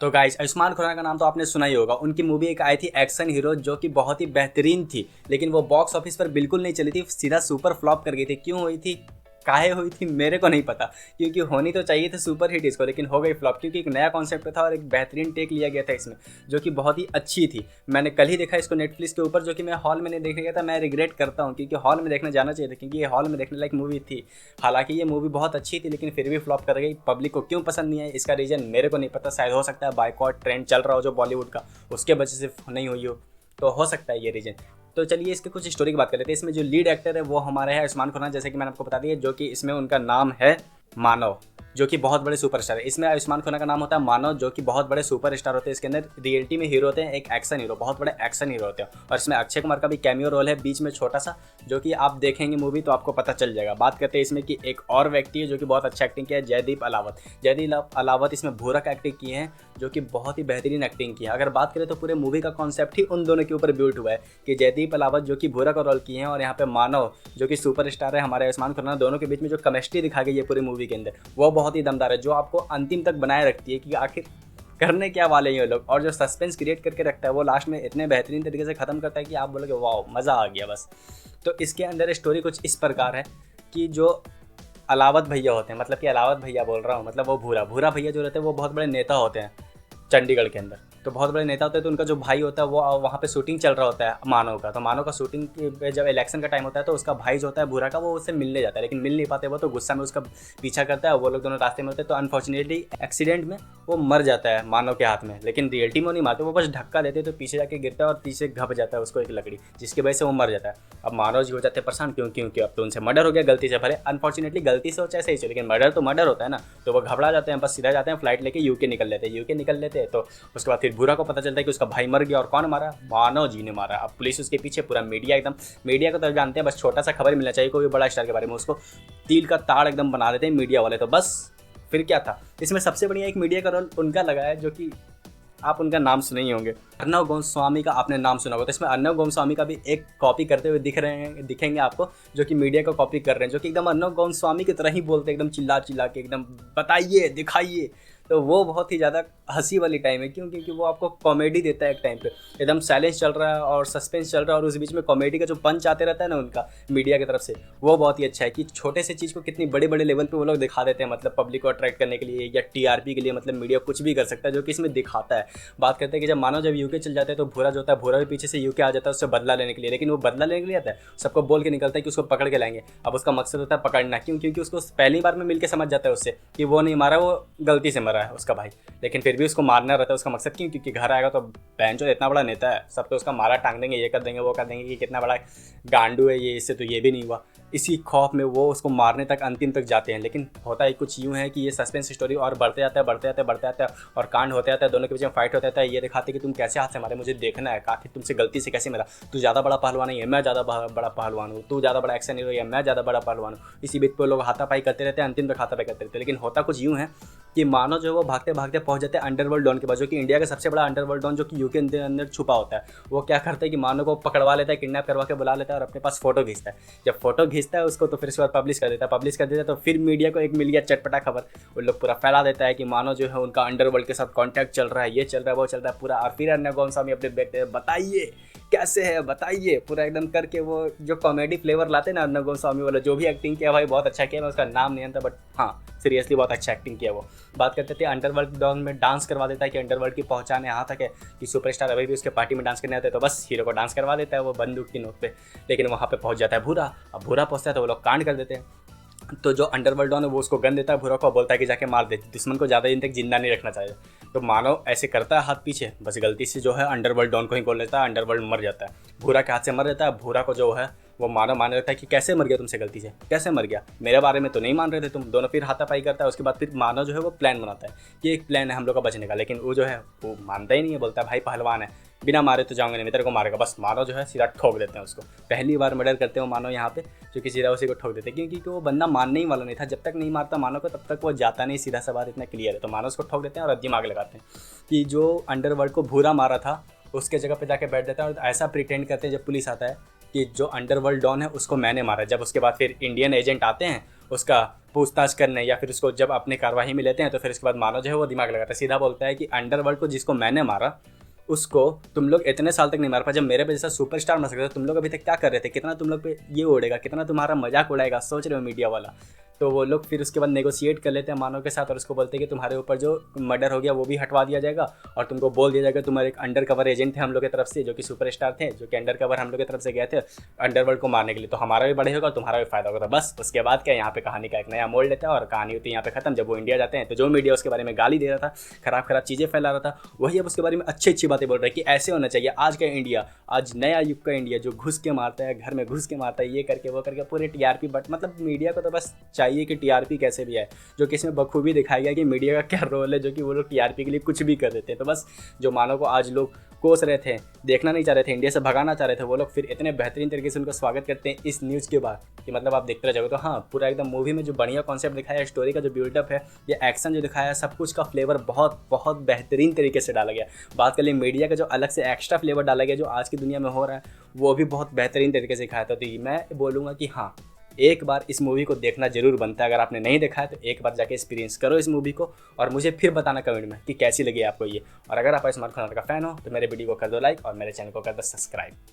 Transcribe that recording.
तो गाइस, आयुष्मान खुराना का नाम तो आपने सुना ही होगा। उनकी मूवी एक आई थी एक्शन हीरो, जो कि बहुत ही बेहतरीन थी, लेकिन वो बॉक्स ऑफिस पर बिल्कुल नहीं चली थी, सीधा सुपर फ्लॉप कर गई थी। क्यों हुई थी, काहे हुई थी, मेरे को नहीं पता। क्योंकि होनी तो चाहिए थी सुपर हिट इसको, लेकिन हो गई फ्लॉप, क्योंकि एक नया कॉन्सेप्ट था और एक बेहतरीन टेक लिया गया था इसमें, जो कि बहुत ही अच्छी थी। मैंने कल ही देखा इसको नेटफ्लिक्स के ऊपर, जो कि मैं हॉल में नहीं देखने गया था। मैं रिग्रेट करता हूँ, क्योंकि हॉल में देखने जाना चाहिए था, क्योंकि ये हॉल में देखने लायक मूवी थी। हालांकि ये मूवी बहुत अच्छी थी, लेकिन फिर भी फ्लॉप कर गई। पब्लिक को क्यों पसंद नहीं है, इसका रीज़न मेरे को नहीं पता। शायद हो सकता है बायकॉट ट्रेंड चल रहा हो जो बॉलीवुड का, उसके वजह से नहीं हुई हो, तो हो सकता है ये रीज़न। तो चलिए इसके कुछ स्टोरी की बात कर लेते हैं। इसमें जो लीड एक्टर है वो हमारे हैं आयुष्मान खुराना, जैसे कि मैंने आपको बता दिया, जो कि इसमें उनका नाम है मानव, जो कि बहुत बड़े सुपरस्टार है। इसमें आयुष्मान खुराना का नाम होता है मानव, जो कि बहुत बड़े सुपरस्टार होते हैं। इसके अंदर रियलिटी में हीरो होते हैं, एक एक्शन हीरो, बहुत बड़े एक्शन हीरो होते हैं। और इसमें अक्षय कुमार का भी कैमियो रोल है बीच में छोटा सा, जो कि आप देखेंगे मूवी तो आपको पता चल जाएगा। बात करते हैं इसमें कि एक और व्यक्ति है जो कि बहुत अच्छा एक्टिंग किया है, जयदीप अलावत। जयदीप अलावत इसमें भूरा का एक्टिंग किए हैं, जो कि बहुत ही बेहतरीन एक्टिंग की है। अगर बात करें तो पूरे मूवी का कॉन्सेप्ट ही उन दोनों के ऊपर बिल्ट हुआ है, कि जयदीप अलावत जो कि भूरा का रोल किए हैं, और यहाँ पे मानव जो कि सुपरस्टार है हमारे आयुष्मान खुराना, दोनों के बीच में जो केमिस्ट्री दिखा गई है पूरी मूवी के अंदर, वो बहुत ही दमदार है, जो आपको अंतिम तक बनाए रखती है कि आखिर करने क्या वाले हैं ये लोग। और जो सस्पेंस क्रिएट करके रखता है वो लास्ट में इतने बेहतरीन तरीके से ख़त्म करता है कि आप बोलोगे वाह मज़ा आ गया बस। तो इसके अंदर स्टोरी कुछ इस प्रकार है कि जो अलावत भैया होते हैं, मतलब कि अलावत भैया बोल रहा हूँ, मतलब वो भूरा भैया जो रहते हैं वो बहुत बड़े नेता होते हैं चंडीगढ़ के अंदर। तो बहुत बड़े नेता होते हैं, तो उनका जो भाई होता है वो वहाँ पे शूटिंग चल रहा होता है मानव का। तो मानव का शूटिंग पे जब इलेक्शन का टाइम होता है, तो उसका भाई जो होता है भूरा का, वो उससे मिलने जाता है, लेकिन मिल नहीं पाते वो, तो गुस्सा में उसका पीछा करता है। वो लोग दोनों रास्ते में होते हैं, तो अनफॉर्चुनेटली एक्सीडेंट में वो मर जाता है मानव के हाथ में। लेकिन रियलिटी में वो नहीं मारते, वो बस धक्का देते, तो पीछे जाके गिरता है और पीछे घप जाता है उसको एक लकड़ी, जिसकी वजह से वो मर जाता है। अब मानव जी हो जाते हैं परेशान, क्योंकि अब तो उनसे मर्डर हो गया गलती से, भले अनफॉर्चुनेटली गलती से हो चाहे सही से, लेकिन मर्डर तो मर्डर होता है ना। तो वो घबरा जाते हैं, बस सीधा जाते हैं फ्लाइट लेके यूके निकल लेते हैं। तो उसके बाद फिर भूरा को पता चलता है कि उसका भाई मर गया, और कौन मारा, मानव जी ने मारा। अब पुलिस उसके पीछे, पूरा मीडिया एकदम, मीडिया को तो जानते हैं, बस छोटा सा खबर मिलना चाहिए कोई भी बड़ा स्टार के बारे में, उसको तिल का ताड़ एकदम बना देते हैं मीडिया वाले। तो बस फिर क्या था, इसमें सबसे बढ़िया एक मीडिया का रोल उनका लगा है, जो कि आप उनका नाम सुने ही होंगे, अर्नव गोस्वामी का आपने नाम सुना होगा। तो इसमें अर्नव गोस्वामी का भी एक कॉपी करते हुए दिखेंगे आपको, जो कि मीडिया को कॉपी कर रहे हैं, जो कि एकदम अर्नव गोस्वामी की तरह ही बोलते हैं, एकदम चिल्ला चिल्ला के एकदम बताइए दिखाइए। तो वो बहुत ही ज़्यादा हंसी वाली टाइम है, क्यों, क्योंकि वो आपको कॉमेडी देता है। एक टाइम पे एकदम साइलेंस चल रहा है और सस्पेंस चल रहा है, और उस बीच में कॉमेडी का जो पंच आते रहता है ना उनका मीडिया की तरफ से, वो बहुत ही अच्छा है, कि छोटे से चीज़ को कितनी बड़े बड़े लेवल पे वो लोग दिखा देते हैं, मतलब पब्लिक को अट्रैक्ट करने के लिए या टीआरपी के लिए, मतलब मीडिया कुछ भी कर सकता है, जो कि इसमें दिखाता है। बात करते हैं कि जब मानो जब यूके चल जाते हैं, तो भूरा जो होता है, भूरा भी पीछे से यूके आ जाता है उससे बदला लेने के लिए, लेकिन वो बदला लेने के लिए आता है, सबको बोल के निकलता है कि उसको पकड़ के लाएंगे। अब उसका मकसद होता है पकड़ना, क्यों, क्योंकि उसको पहली बार में मिलकर समझ जाता है उससे कि वो नहीं मारा, वो गलती से मरा है उसका भाई, लेकिन फिर भी उसको मारना रहता है उसका मकसद। क्यों, क्योंकि घर आएगा तो बेंचो इतना बड़ा नेता है, सब तो उसका मारा टांग देंगे, ये कर देंगे वो कर देंगे, कि कितना बड़ा गांडू है ये, इससे तो ये भी नहीं हुआ। इसी खौफ में वो उसको मारने तक अंतिम तक जाते हैं। लेकिन होता है कुछ यूँ है कि ये सस्पेंस स्टोरी और बढ़ते जाता है और कांड होते जाता है, दोनों के बीच में फाइट होता है। ये दिखाते कि तुम कैसे हाथ से मारे, मुझे देखना है, आखिर तुमसे गलती से कैसे मेरा, तू ज़्यादा बड़ा पहलवान नहीं है, मैं ज़्यादा बड़ा पहलवान हूँ, तू ज़्यादा बड़ा एक्शन हीरो है, मैं ज़्यादा बड़ा पहलवान हूँ। इसी बीच पर लोग हाथापाई करते रहते हैं, अंतिम तक हाथापाई करते रहते हैं। लेकिन होता कुछ यूँ है कि मानो जो वो भागते भागते पहुंच जाते हैं अंडरवर्ल्ड डॉन के पास, जो कि इंडिया का सबसे बड़ा अंडरवर्ल्ड डॉन, जो कि यूके के अंदर छुपा होता है। वो क्या करता है कि मानो को पकड़वा लेता है, किडनैप करवा के बुला लेता है, और अपने पास फोटो खींचता है। जब फोटो खींचता है उसको, तो फिर उसके बाद पब्लिश कर देता है। तो फिर मीडिया को एक मिल गया चटपटा खबर, वो लोग पूरा फैला देता है कि मानो जो है उनका अंडरवर्ल्ड के साथ कॉन्टैक्ट चल रहा है, ये चल रहा है वो चल रहा है पूरा। और फिर अर्नव गोस्वामी अपने देखते हैं, बताइए कैसे है, बताइए पूरा एकदम करके। वो जो कॉमेडी फ्लेवर लाते हैं ना अर्नव गोस्वामी वाला, जो भी एक्टिंग किया भाई बहुत अच्छा किया। मैं उसका नाम नहीं जानता, बट हाँ सीरियसली बहुत अच्छा एक्टिंग किया वो। बात करते थे अंडरवर्ल्ड डॉन में डांस करवा देता है, कि अंडरवर्ल्ड की पहचान यहाँ तक है कि सुपरस्टार अभी भी उसके पार्टी में डांस करने आते हैं, तो बस हीरो को डांस करवा देता है वो बंदूक की नोक पे। लेकिन वहाँ पे पहुँच जाता है भूरा। अब भूरा पहुँचता है तो वो लोग कांड कर देते हैं। तो जो अंडरवर्ल्ड डॉन है वो उसको गन देता है भूरा को, बोलता है कि जाके मार दे, दुश्मन को ज़्यादा दिन तक जिंदा नहीं रखना चाहिए। तो मानव ऐसे करता है हाथ पीछे, बस गलती से जो है अंडरवर्ल्ड डॉन को ही गोल लेता है, अंडरवर्ल्ड मर जाता है, भूरा के हाथ से मर जाता है। भूरा को जो है वो मानव मान रहता है कि कैसे मर गया तुमसे गलती से, कैसे मर गया, मेरे बारे में तो नहीं मान रहे थे तुम। दोनों फिर हाथापाई करता है। उसके बाद फिर मानव जो है वो प्लान बनाता है कि एक प्लान है हम लोग का बचने का, लेकिन वो जो है वो मानता ही नहीं है, बोलता है भाई पहलवान है, बिना मारे तो जाऊंगा नहीं, तेरे को मारेगा। बस मानव जो है सीधा ठोक देते हैं उसको। पहली बार मर्डर करते हो मानव यहाँ पे, जो कि सीधा उसी को ठोक देते हैं, क्योंकि वो बंदा मानने ही वाला नहीं था। जब तक नहीं मारता मानव को तब तक वो जाता नहीं, सीधा सा बात इतना क्लियर है। तो मानव उसको ठोक देते हैं और दिमाग लगाते हैं कि जो अंडरवर्ल्ड को भूरा मारा था उसके जगह पे जाके बैठ जाता है, और ऐसा प्रिटेंड करते हैं जब पुलिस आता है कि जो अंडरवर्ल्ड डॉन है उसको मैंने मारा। जब उसके बाद फिर इंडियन एजेंट आते हैं उसका पूछताछ करने या फिर उसको जब अपने कार्यवाही में लेते हैं तो फिर उसके बाद मानो जो है वो दिमाग लगाता है, सीधा बोलता है कि अंडरवर्ल्ड को जिसको मैंने मारा उसको तुम लोग इतने साल तक नहीं मार पाए, जब मेरे पे जैसा सुपरस्टार मर सकते थे तुम लोग अभी तक क्या कर रहे थे, कितना तुम लोग पे ये उड़ेगा, कितना तुम्हारा मजाक उड़ाएगा, सोच रहे हो मीडिया वाला। तो वो लोग फिर उसके बाद नेगोशिएट कर लेते हैं मानव के साथ और उसको बोलते हैं कि तुम्हारे ऊपर जो मर्डर हो गया वो भी हटवा दिया जाएगा और तुमको बोल दिया जाएगा तुम्हारे एक अंडर कवर एजेंट थे हम लोग की तरफ से, जो कि सुपरस्टार थे, जो कि अंडर कवर हम लोग की तरफ से गए थे अंडरवर्ल्ड को मारने के लिए, तो हमारा भी बढ़े होगा और तुम्हारा भी फायदा होगा। तो बस उसके बाद क्या, यहाँ पे कहानी का एक नया मोड़ लेता है और कहानी होती है यहाँ पे खत्म। जब वो इंडिया जाते हैं तो जो मीडिया उसके बारे में गाली दे रहा था, खराब खराब चीज़ें फैला रहा था, वही अब उसके बारे में अच्छी अच्छी बातें बोल रहा है कि ऐसे होना चाहिए आज का इंडिया, आज नया युग का इंडिया जो घुस के मारता है, घर में घुस के मारता है, ये करके वो करके पूरे टीआरपी। बट मतलब मीडिया को तो बस चाहिए कि टीआरपी कैसे भी है, जो कि इसमें बखूबी दिखाया गया कि मीडिया का क्या रोल है, जो कि वो लोग टीआरपी के लिए कुछ भी कर देते हैं। तो बस जो मानव को आज लोग कोस रहे थे, देखना नहीं चाह रहे थे, इंडिया से भगाना चाह रहे थे, वो लोग फिर इतने बेहतरीन तरीके से उनका स्वागत करते हैं इस न्यूज़ के बाद कि मतलब आप देखते रह जाओगे। तो हाँ, पूरा एकदम मूवी में जो बढ़िया कॉन्सेप्ट दिखाया है, स्टोरी का जो बिल्डअप है, ये एक्शन जो दिखाया है, सब कुछ का फ्लेवर बहुत बहुत बेहतरीन तरीके से डाला गया। बात कर ले मीडिया का जो अलग से एक्स्ट्रा फ्लेवर डाला गया जो आज की दुनिया में हो रहा है, वो भी बहुत बेहतरीन तरीके से दिखाया था। तो मैं बोलूँगा कि हाँ, एक बार इस मूवी को देखना जरूर बनता है। अगर आपने नहीं देखा है तो एक बार जाके एक्सपीरियंस करो इस मूवी को और मुझे फिर बताना कमेंट में कि कैसी लगी आपको ये। और अगर आप आयुष्मान खुराना का फैन हो तो मेरे वीडियो को कर दो लाइक और मेरे चैनल को कर दो सब्सक्राइब।